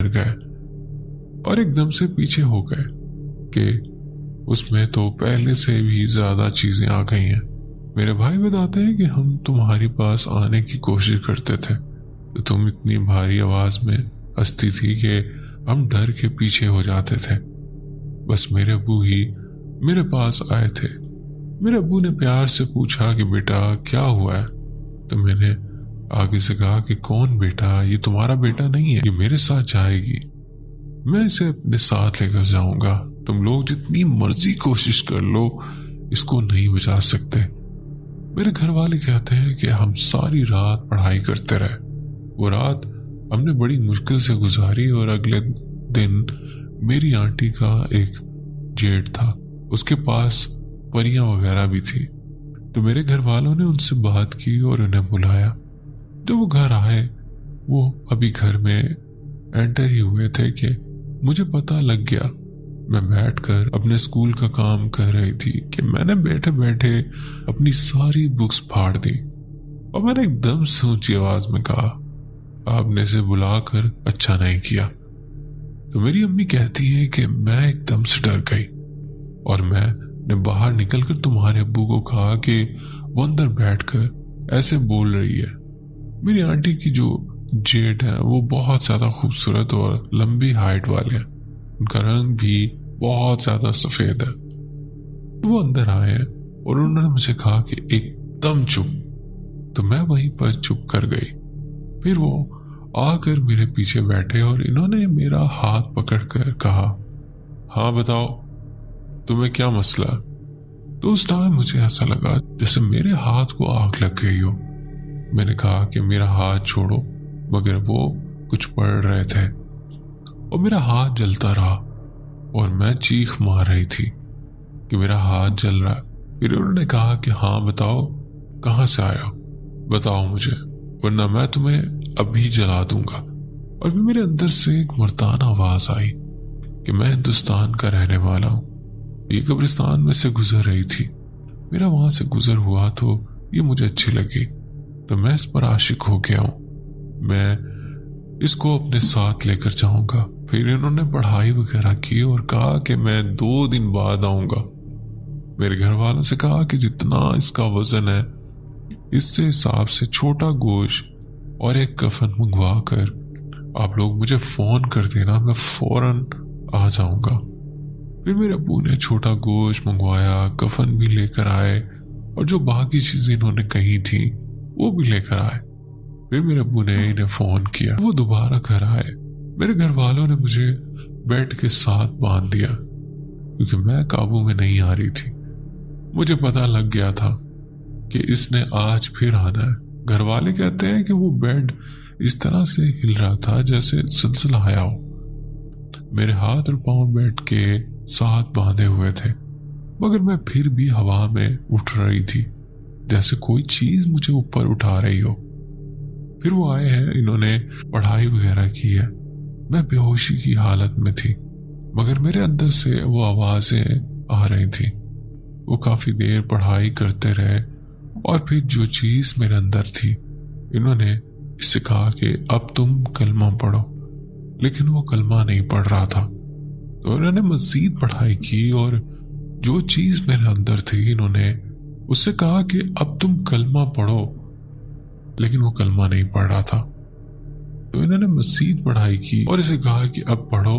डर गए और एकदम से पीछे हो गए कि उसमें तो पहले से भी ज्यादा चीजें आ गई हैं। मेरे भाई बताते हैं कि हम तुम्हारे पास आने की कोशिश करते थे तो तुम इतनी भारी आवाज में हंसती थी कि हम डर के पीछे हो जाते थे। बस मेरे अब्बू ही मेरे पास आए थे। मेरे अब्बू ने प्यार से पूछा कि बेटा क्या हुआ है। तो मैंने आगे से कहा कि कौन बेटा, ये तुम्हारा बेटा नहीं है, ये मेरे साथ जाएगी, मैं इसे अपने साथ लेकर जाऊंगा। तुम लोग जितनी मर्जी कोशिश कर लो इसको नहीं बचा सकते। मेरे घर वाले कहते हैं कि हम सारी रात पढ़ाई करते रहे। वो रात हमने बड़ी मुश्किल से गुजारी और अगले दिन मेरी आंटी का एक जेठ था, उसके पास परियां वगैरह भी थी। तो मेरे घर वालों ने उनसे बात की और उन्हें बुलाया। जब वो घर आए वो अभी घर में एंटर ही हुए थे कि मुझे पता लग गया। मैं बैठकर अपने स्कूल का काम कर रही थी कि मैंने बैठे बैठे अपनी सारी बुक्स फाड़ दी और मैंने एकदम से ऊंची आवाज में कहा, आपने इसे बुलाकर अच्छा नहीं किया। तो मेरी अम्मी कहती है कि मैं एकदम से डर गई और मैंने बाहर निकलकर तुम्हारे अब्बू को कहा कि वो अंदर बैठकर ऐसे बोल रही है। मेरी आंटी की जो जेठ है वो बहुत ज्यादा खूबसूरत और लंबी हाइट वाले हैं, उनका रंग भी बहुत ज्यादा सफेद है। तो वो अंदर आए हैं और उन्होंने मुझे कहा कि एकदम चुप। तो मैं वहीं पर चुप कर गई। फिर वो आकर मेरे पीछे बैठे और इन्होंने मेरा हाथ पकड़कर कहा, हाँ बताओ तुम्हें क्या मसला है। तो उस टाइम मुझे ऐसा लगा जैसे मेरे हाथ को आग लग गई हो। मैंने कहा कि मेरा हाथ छोड़ो, मगर वो कुछ पढ़ रहे थे और मेरा हाथ जलता रहा और मैं चीख मार रही थी कि मेरा हाथ जल रहा है। फिर उन्होंने कहा कि हाँ बताओ कहाँ से आए हो, बताओ मुझे, वरना मैं तुम्हें अभी जला दूंगा। और फिर मेरे अंदर से एक मर्दाना आवाज आई कि मैं हिंदुस्तान का रहने वाला हूँ। ये कब्रिस्तान में से गुजर रही थी, मेरा वहां से गुजर हुआ तो ये मुझे अच्छी लगी, तो मैं इस पर आशिक हो गया हूँ, मैं इसको अपने साथ लेकर जाऊंगा। फिर इन्होंने पढ़ाई वगैरह की और कहा कि मैं 2 दिन बाद आऊंगा। मेरे घर वालों से कहा कि जितना इसका वजन है इससे हिसाब से छोटा गोश्त और एक कफन मंगवा कर आप लोग मुझे फोन कर देना, मैं फौरन आ जाऊंगा। फिर मेरे अब्बू ने छोटा गोश्त मंगवाया, कफन भी लेकर आए और जो बाकी चीजें इन्होंने कही थी वो भी लेकर आए। फिर मेरे अब्बू ने इन्हें फोन किया, वो दोबारा घर आए। मेरे घर वालों ने मुझे बेड के साथ बांध दिया क्योंकि मैं काबू में नहीं आ रही थी। मुझे पता लग गया था कि इसने आज फिर आना है। घर वाले कहते हैं कि वो बेड इस तरह से हिल रहा था जैसे सिलसिला आया हो। मेरे हाथ और पांव बेड के साथ बांधे हुए थे, मगर मैं फिर भी हवा में उठ रही थी जैसे कोई चीज मुझे ऊपर उठा रही हो। फिर वो आए हैं, इन्होंने पढ़ाई वगैरह की है। मैं बेहोशी की हालत में थी, मगर मेरे अंदर से वो आवाजें आ रही थी। वो काफी देर पढ़ाई करते रहे और फिर जो चीज मेरे अंदर थी इन्होंने इससे कहा कि अब तुम कलमा पढ़ो, लेकिन वो कलमा नहीं पढ़ रहा था। तो इन्होंने मजीद पढ़ाई की और जो चीज मेरे अंदर थी इन्होंने उससे कहा कि अब तुम कलमा पढ़ो, लेकिन वो कलमा नहीं पढ़ रहा था। तो इन्होंने मजीद पढ़ाई की और इसे कहा कि अब पढ़ो,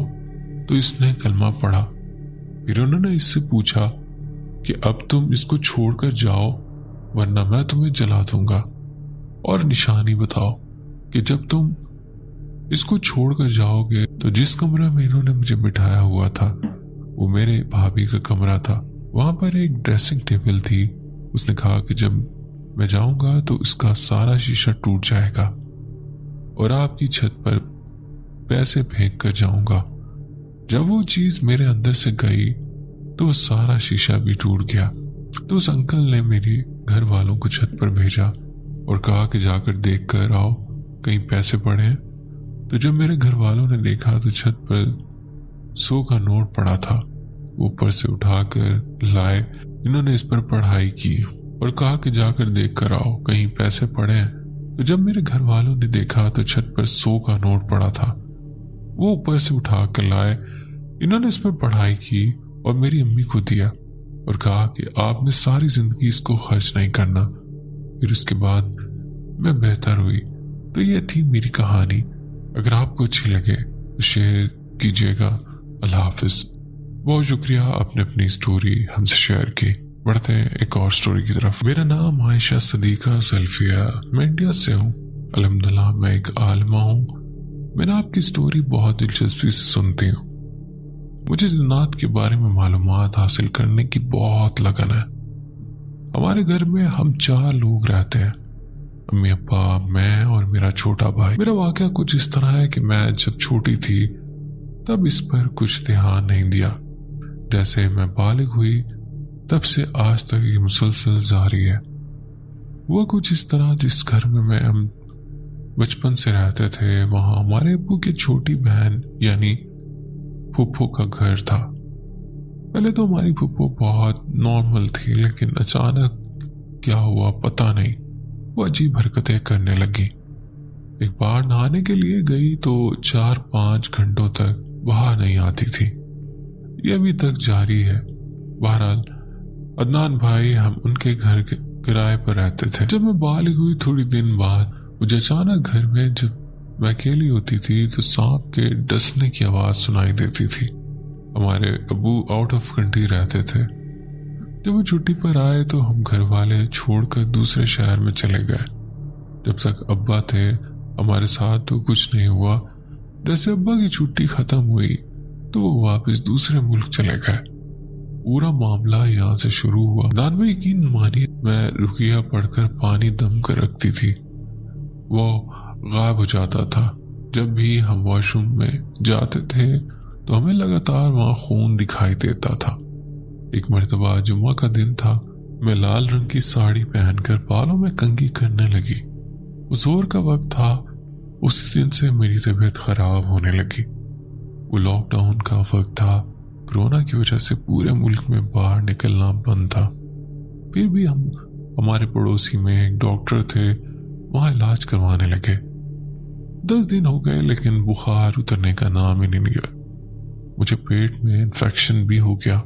तो इसने कलमा पढ़ा। फिर उन्होंने इससे पूछा कि अब तुम इसको छोड़कर जाओ वरना मैं तुम्हें जला दूंगा, और निशानी बताओ कि जब तुम इसको छोड़कर जाओगे तो जिस कमरे में इन्होंने मुझे बिठाया हुआ था वो मेरे भाभी का कमरा था। वहां पर एक ड्रेसिंग टेबल थी। उसने कहा कि जब मैं जाऊंगा तो इसका सारा शीशा टूट जाएगा और आपकी छत पर पैसे फेंक कर जाऊंगा। जब वो चीज मेरे अंदर से गई तो सारा शीशा भी टूट गया। तो उस अंकल ने मेरे घर वालों को छत पर भेजा और कहा कि जाकर देख कर आओ कहीं पैसे पड़े हैं। तो जब मेरे घर वालों ने देखा तो छत पर 100 का नोट पड़ा था, ऊपर से उठाकर लाए। इन्होंने इस पर पढ़ाई की और कहा कि जाकर देख कर आओ कहीं पैसे पड़े हैं। तो जब मेरे घर वालों ने देखा तो छत पर 100 का नोट पड़ा था, वो ऊपर से उठा कर लाए। इन्होंने इसमें पढ़ाई की और मेरी अम्मी को दिया और कहा कि आपने सारी जिंदगी इसको खर्च नहीं करना। फिर उसके बाद मैं बेहतर हुई। तो ये थी मेरी कहानी। अगर आपको अच्छी लगे तो शेयर कीजिएगा। अल्लाह हाफिज। बहुत शुक्रिया आपने अपनी स्टोरी हमसे शेयर की। बढ़ते हैं एक और स्टोरी की तरफ। मेरा नाम आयशा सदीका सल्फिया, मैं इंडिया से हूँ। अल्हम्दुलिल्लाह मैं एक आलिमा हूँ। मैंने आपकी स्टोरी बहुत दिलचस्पी से सुनती हूँ। मुझे जन्नत के बारे में मालूमात हासिल करने की बहुत लगन है। हमारे घर में हम 4 लोग रहते हैं, अम्मी अब्बा, मैं और मेरा छोटा भाई। मेरा वाकया कुछ इस तरह है कि मैं जब छोटी थी तब इस पर कुछ ध्यान नहीं दिया। जैसे मैं बालिग हुई तब से आज तक ये मुसलसल जारी है। वो कुछ इस तरह, जिस घर में हम बचपन से रहते थे वहां हमारे अब्बू की छोटी बहन यानी फुप्पो का घर था। पहले तो हमारी फुप्पो बहुत नॉर्मल थी, लेकिन अचानक क्या हुआ पता नहीं, वो अजीब हरकतें करने लगी। एक बार नहाने के लिए गई तो 4-5 घंटों तक बाहर नहीं आती थी। ये अभी तक जारी है। बहरहाल अदनान भाई, हम उनके घर के किराए पर रहते थे। जब मैं बालिग हुई थोड़ी दिन बाद मुझे अचानक घर में जब मैं अकेली होती थी तो सांप के डसने की आवाज सुनाई देती थी। हमारे अब्बू आउट ऑफ कंट्री रहते थे। जब वो छुट्टी पर आए तो हम घर वाले छोड़कर दूसरे शहर में चले गए। जब तक अब्बा थे हमारे साथ तो कुछ नहीं हुआ। जैसे अब्बा की छुट्टी खत्म हुई तो वो वापस दूसरे मुल्क चले गए। पूरा मामला यहाँ से शुरू हुआ। दान में यकीन मानिए, मैं रुकिया पढ़कर पानी दम कर रखती थी, वो गायब हो जाता था। जब भी हम वॉशरूम में जाते थे तो हमें लगातार वहां खून दिखाई देता था। एक मर्तबा जुम्मा का दिन था, मैं लाल रंग की साड़ी पहनकर बालों में कंघी करने लगी। वो जोर का वक्त था। उसी दिन से मेरी तबीयत खराब होने लगी। वो लॉकडाउन का वक्त था। कोरोना की वजह से पूरे मुल्क में बाहर निकलना बंद था। फिर भी हम हमारे पड़ोसी में एक डॉक्टर थे, वहां इलाज करवाने लगे। 10 दिन हो गए लेकिन बुखार उतरने का नाम ही नहीं लिया। मुझे पेट में इन्फेक्शन भी हो गया।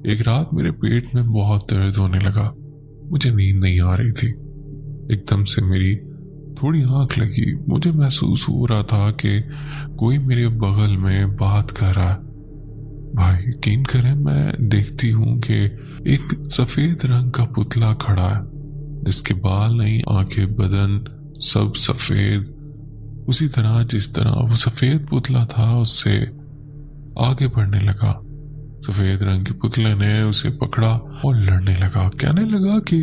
एक रात मेरे पेट में बहुत दर्द होने लगा। मुझे नींद नहीं आ रही थी। एकदम से मेरी थोड़ी आंख लगी। मुझे महसूस हो रहा था कि कोई मेरे बगल में बात कर रहा है। भाई यकीन करें, मैं देखती हूं कि एक सफेद रंग का पुतला खड़ा है, जिसके बाल नहीं, आंखें, बदन सब सफेद। उसी तरह जिस तरह वो सफेद पुतला था उससे आगे बढ़ने लगा। सफेद रंग के पुतले ने उसे पकड़ा और लड़ने लगा। कहने लगा कि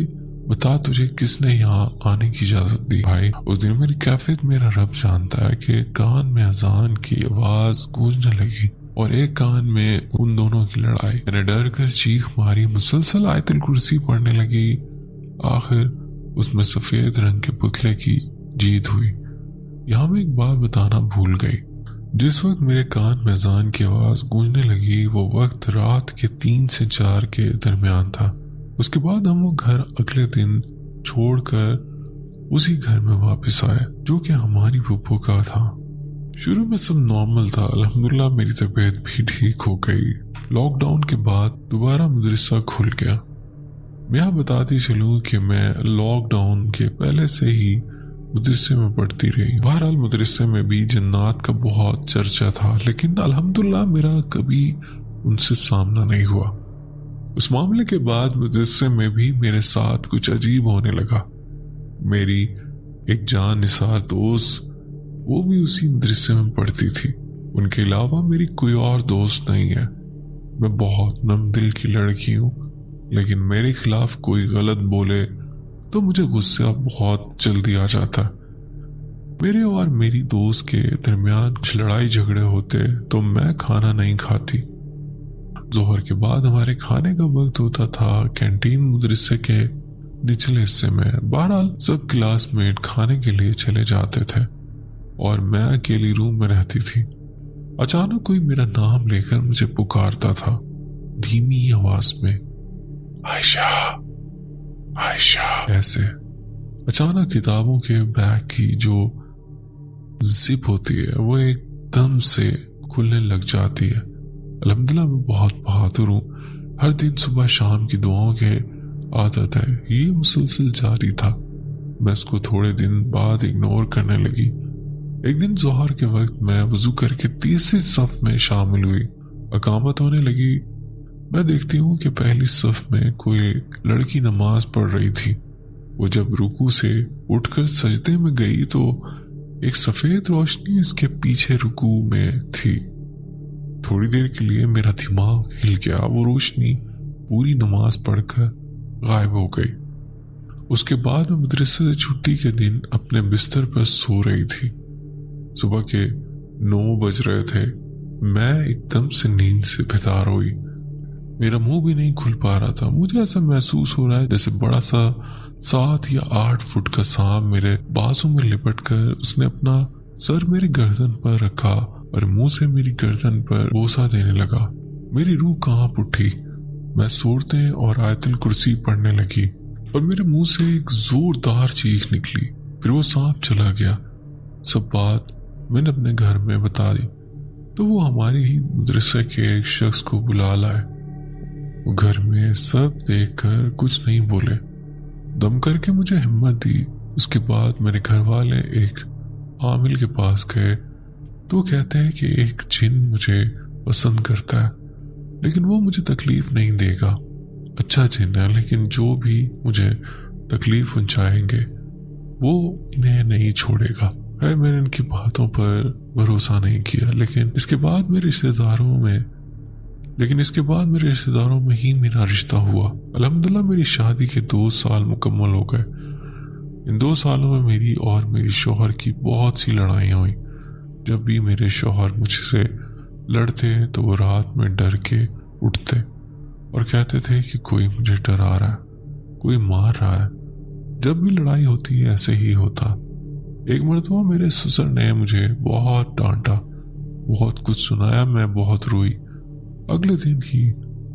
बता तुझे किसने यहाँ आने की इजाजत दी। भाई उस दिन मेरी कैफियत मेरा रब जानता है कि कान में अजान की आवाज गूंजने लगी और एक कान में उन दोनों की लड़ाई। मैंने डर कर चीख मारी, मुसलसल आयतुल कुर्सी पढ़ने लगी। आखिर उसमें सफेद रंग के पुतले की जीत हुई। यहाँ मैं एक बात बताना भूल गई। जिस वक्त मेरे कान में अजान की आवाज गूंजने लगी वो वक्त रात के 3 से 4 के दरमियान था। उसके बाद हम वो घर अगले दिन छोड़कर उसी घर में वापस आए जो कि हमारी फूफो का था। शुरू में सब नॉर्मल था। अल्हम्दुलिल्लाह मेरी तबीयत भी ठीक हो गई। लॉकडाउन के बाद दोबारा मदरसा खुल गया। मैं यहाँ बताती चलूँ कि मैं लॉकडाउन के पहले से ही मदरसे में पढ़ती रही। बहरहाल मदरसे में भी जन्नत का बहुत चर्चा था, लेकिन अल्हम्दुलिल्लाह मेरा कभी उनसे सामना नहीं हुआ। उस मामले के बाद मदरसे में भी मेरे साथ कुछ अजीब होने लगा। मेरी एक जान निसार दोस्त, वो भी उसी मदरसे में पढ़ती थी। उनके अलावा मेरी कोई और दोस्त नहीं है। मैं बहुत नम दिल की लड़की हूँ, लेकिन मेरे खिलाफ कोई गलत बोले तो मुझे गुस्सा बहुत जल्दी आ जाता। मेरे और मेरी दोस्त के दरमियान कुछ लड़ाई झगड़े होते तो मैं खाना नहीं खाती। जोहर के बाद हमारे खाने का वक्त होता था कैंटीन मदरसे के निचले हिस्से में। बहरहाल सब क्लासमेट खाने के लिए चले जाते थे और मैं अकेली रूम में रहती थी। अचानक कोई मेरा नाम लेकर मुझे पुकारता था, धीमी आवाज में, आयशा आयशा। ऐसे अचानक किताबों के बैग की जो जिप होती है वो एक एकदम से खुलने लग जाती है। अल्हम्दुलिल्लाह मैं बहुत बहादुर हूँ। हर दिन सुबह शाम की दुआओं के आदत है, ये मुसलसल जारी था। मैं उसको थोड़े दिन बाद इग्नोर करने लगी। एक दिन ज़ोहर के वक्त मैं वजू करके तीसरी सफ में शामिल हुई। अकामत होने लगी। मैं देखती हूँ कि पहली सफ में कोई लड़की नमाज पढ़ रही थी। वो जब रुकू से उठकर सजदे में गई तो एक सफेद रोशनी इसके पीछे रुकू में थी। थोड़ी देर के लिए मेरा दिमाग हिल गया। वो रोशनी पूरी नमाज पढ़कर गायब हो गई। उसके बाद मैं मदरसे से छुट्टी के दिन अपने बिस्तर पर सो रही थी। सुबह के 9 बज रहे थे। मैं एकदम से नींद से बेदार हुई। मेरा मुंह भी नहीं खुल पा रहा था। मुझे ऐसा महसूस हो रहा है जैसे बड़ा सा 7 या 8 फुट का सांप मेरे बाजू में लिपट कर उसने अपना सर मेरी गर्दन पर रखा और मुंह से मेरी गर्दन पर बोसा देने लगा। मेरी रूह कांप उठी। मैं सूरतें और आयतुल कुर्सी पढ़ने लगी और मेरे मुंह से एक जोरदार चीख निकली। फिर वो सांप चला गया। सब बात मैंने अपने घर में बता दी तो वो हमारे ही मदरसे के एक शख्स को बुला लाए। वो घर में सब देखकर कुछ नहीं बोले, दम करके मुझे हिम्मत दी। उसके बाद मेरे घर वाले एक आमिल के पास गए तो कहते हैं कि एक जिन मुझे पसंद करता है, लेकिन वो मुझे तकलीफ नहीं देगा। अच्छा जिन है, लेकिन जो भी मुझे तकलीफ पहुंचाएंगे वो इन्हें नहीं छोड़ेगा। है मैंने इनकी बातों पर भरोसा नहीं किया। लेकिन इसके बाद मेरे रिश्तेदारों में ही मेरा रिश्ता हुआ। अल्हम्दुलिल्लाह मेरी शादी के 2 साल मुकम्मल हो गए। इन 2 सालों में मेरी और मेरी शौहर की बहुत सी लड़ाइयाँ हुई। जब भी मेरे शौहर मुझसे लड़ते तो वो रात में डर के उठते और कहते थे कि कोई मुझे डरा रहा है, कोई मार रहा है। जब भी लड़ाई होती है ऐसे ही होता। एक मरतबा मेरे ससुर ने मुझे बहुत डांटा, बहुत कुछ सुनाया। मैं बहुत रोई। अगले दिन ही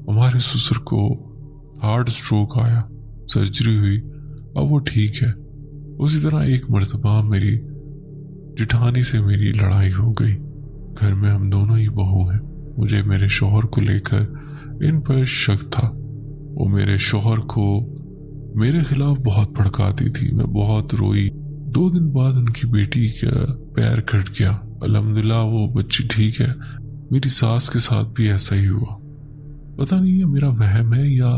हमारे ससुर को हार्ट स्ट्रोक आया, सर्जरी हुई, अब वो ठीक है। उसी तरह एक मरतबा मेरी जिठानी से मेरी लड़ाई हो गई। घर में हम दोनों ही बहू हैं। मुझे मेरे शौहर को लेकर इन पर शक था। वो मेरे शौहर को मेरे खिलाफ बहुत भड़काती थी। मैं बहुत रोई। 2 दिन बाद उनकी बेटी का पैर कट गया। अल्हम्दुलिल्लाह वो बच्ची ठीक है। मेरी सास के साथ भी ऐसा ही हुआ। पता नहीं ये मेरा वहम है या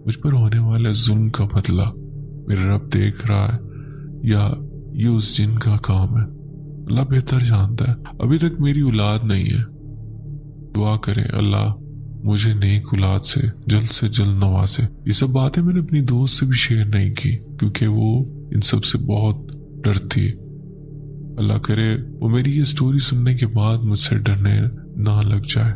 मुझ पर होने वाले जुल्म का बदला मेरा रब देख रहा है या ये उस जिन का काम है। अल्लाह बेहतर जानता है। अभी तक मेरी औलाद नहीं है। दुआ करें अल्लाह मुझे नेक औलाद से जल्द नवाजे। ये सब बातें मैंने अपनी दोस्त से भी शेयर नहीं की क्योंकि वो इन सब से बहुत डरती है। अल्लाह करे वो मेरी ये स्टोरी सुनने के बाद मुझसे डरने ना लग जाए।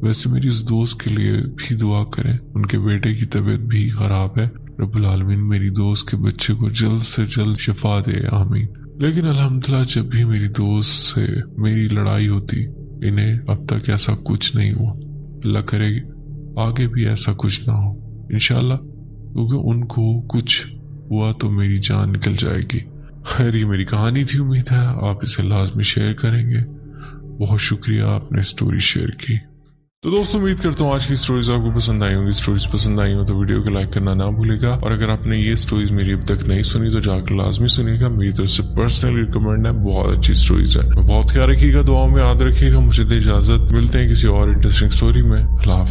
वैसे मेरी उस दोस्त के लिए भी दुआ करें। उनके बेटे की तबीयत भी खराब है। रब्बुल आलमीन मेरी दोस्त के बच्चे को जल्द से जल्द शिफा दे, आमीन। लेकिन अल्हम्दुलिल्लाह जब भी मेरी दोस्त से मेरी लड़ाई होती, इन्हें अब तक ऐसा कुछ नहीं हुआ। अल्लाह करे आगे भी ऐसा कुछ ना हो इंशाल्लाह, क्योंकि उनको कुछ हुआ तो मेरी जान निकल जाएगी। खैर ये मेरी कहानी थी। उम्मीद है आप इसे लाजमी शेयर करेंगे। बहुत शुक्रिया आपने स्टोरी शेयर की। तो दोस्तों उम्मीद करता हूँ आज की स्टोरीज आपको पसंद आई होंगी। स्टोरीज पसंद आई हो तो वीडियो को लाइक करना ना भूलेगा। और अगर आपने ये स्टोरीज मेरी अब तक नहीं सुनी तो जाकर लाजमी सुनिएगा। मेरी तरफ से पर्सनली रिकमेंड है, बहुत अच्छी स्टोरीज है। बहुत ख्याल रखिएगा, दुआओं में याद रखिएगा। मुझे दे इजाजत, मिलते हैं किसी और इंटरेस्टिंग स्टोरी में। अल्लाह।